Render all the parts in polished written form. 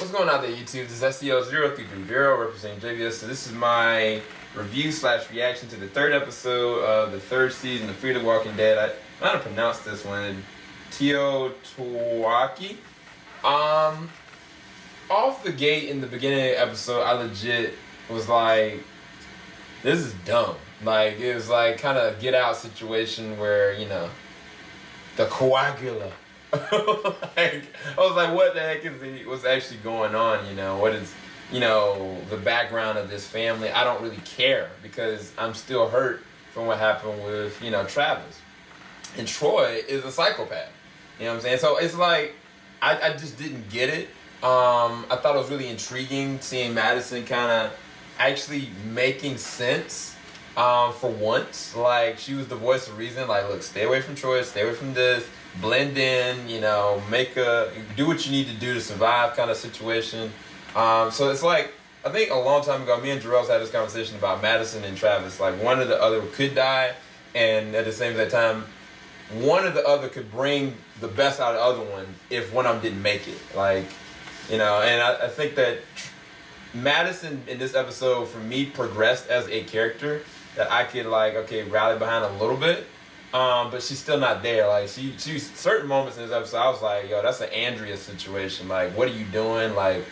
What's going on there, YouTube? This is SEO0330 representing JVS. So this is my review/reaction to the third episode of the third season of Fear the Walking Dead. I might have pronounced this one. TEOTWAWKI. Off the gate in the beginning of the episode, I legit was like, this is dumb. Like, it was like kind of Get Out situation where, you know, the coagula. Like, I was like, what the heck what's actually going on, you know? What is, you know, the background of this family? I don't really care because I'm still hurt from what happened with, you know, Travis. And Troy is a psychopath. You know what I'm saying? So it's like, I just didn't get it. I thought it was really intriguing seeing Madison kind of actually making sense for once. Like, she was the voice of reason. Like, look, stay away from Troy, stay away from this, blend in, you know, do what you need to do to survive kind of situation. So it's like, I think a long time ago, me and Jarrell's had this conversation about Madison and Travis. Like, one or the other could die, and at the same time, one or the other could bring the best out of the other one if one of them didn't make it. Like, you know, and I think that Madison in this episode, for me, progressed as a character that I could, like, okay, rally behind a little bit. But she's still not there. Like, she's certain moments in this episode, I was like, yo, that's an Andrea situation. Like, what are you doing? Like,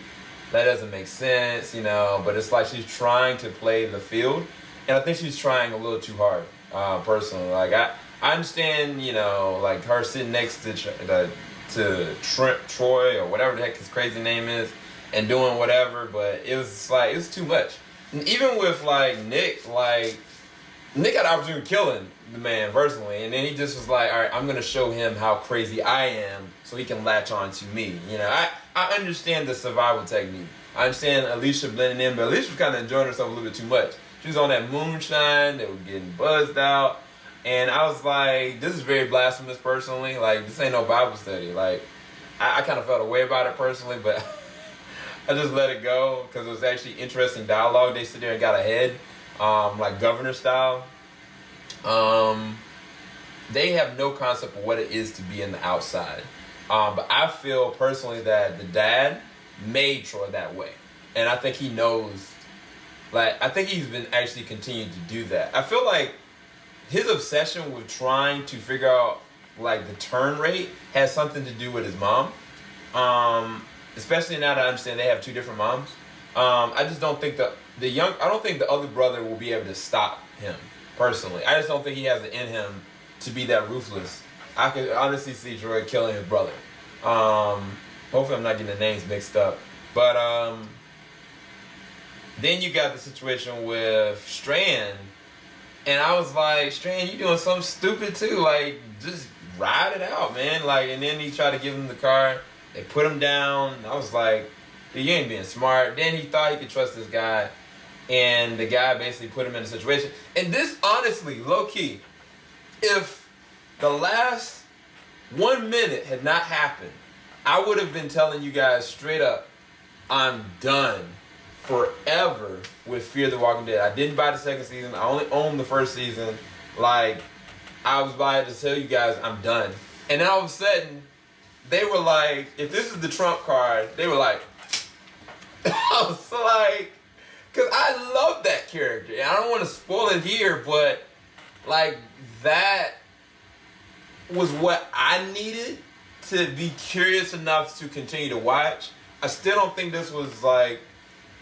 that doesn't make sense, you know. But it's like she's trying to play the field, and I think she's trying a little too hard, personally. Like, I understand, you know, like her sitting next to Troy or whatever the heck his crazy name is, and doing whatever, but it was like, it was too much. And even with like Nick had the opportunity of killing the man personally, and then he just was like, all right, I'm gonna show him how crazy I am so he can latch on to me. You know, I understand the survival technique. I understand Alicia blending in, but Alicia was kind of enjoying herself a little bit too much. She was on that moonshine, they were getting buzzed out, and I was like, this is very blasphemous personally. Like, this ain't no Bible study. Like, I kind of felt a way about it personally, but I just let it go because it was actually interesting dialogue. They sit there and got ahead, like governor style. They have no concept of what it is to be in the outside. But I feel personally that the dad made Troy that way. And I think he knows, like, I think he's been actually continuing to do that. I feel like his obsession with trying to figure out, like, the turn rate has something to do with his mom. Especially now that I understand they have two different moms. I just don't think I don't think the other brother will be able to stop him, personally. I just don't think he has it in him to be that ruthless. I could honestly see Troy killing his brother. Hopefully I'm not getting the names mixed up. But then you got the situation with Strand, and I was like, Strand, you doing something stupid too. Like, just ride it out, man. Like, and then he tried to give him the car. They put him down. I was like, dude, you ain't being smart. Then he thought he could trust this guy, and the guy basically put him in a situation. And this, honestly, low-key, if the last 1 minute had not happened, I would have been telling you guys straight up, I'm done forever with Fear the Walking Dead. I didn't buy the second season. I only owned the first season. Like, I was about to tell you guys I'm done. And then all of a sudden, they were like, if this is the Trump card, they were like, I was like, because I love that character. And I don't want to spoil it here, but like, that was what I needed to be curious enough to continue to watch. I still don't think this was like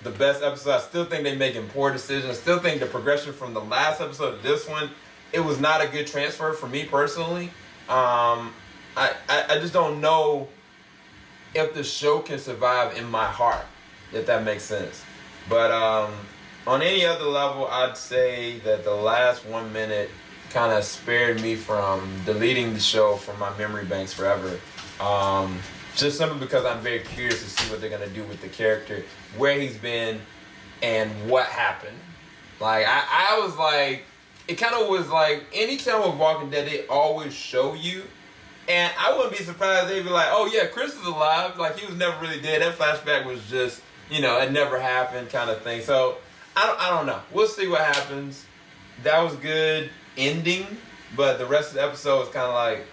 the best episode. I still think they're making poor decisions. I still think the progression from the last episode to this one, it was not a good transfer for me personally. I just don't know if the show can survive in my heart, if that makes sense. But on any other level, I'd say that the last 1 minute kind of spared me from deleting the show from my memory banks forever. Just simply because I'm very curious to see what they're going to do with the character, where he's been, and what happened. Like, I was like, it kind of was like, anytime with Walking Dead, they always show you. And I wouldn't be surprised they'd be like, oh yeah, Chris is alive. Like, he was never really dead. That flashback was just, you know, it never happened kind of thing. So, I don't know. We'll see what happens. That was good ending, but the rest of the episode was kind of like,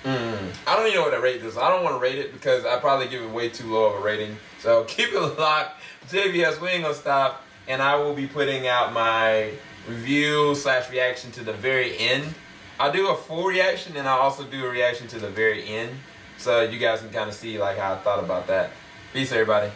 I don't even know what to rate this. I don't want to rate it because I probably give it way too low of a rating. So keep it locked. JBS, we ain't gonna stop. And I will be putting out my review/reaction to the very end. I'll do a full reaction and I'll also do a reaction to the very end. So you guys can kind of see like how I thought about that. Peace, everybody.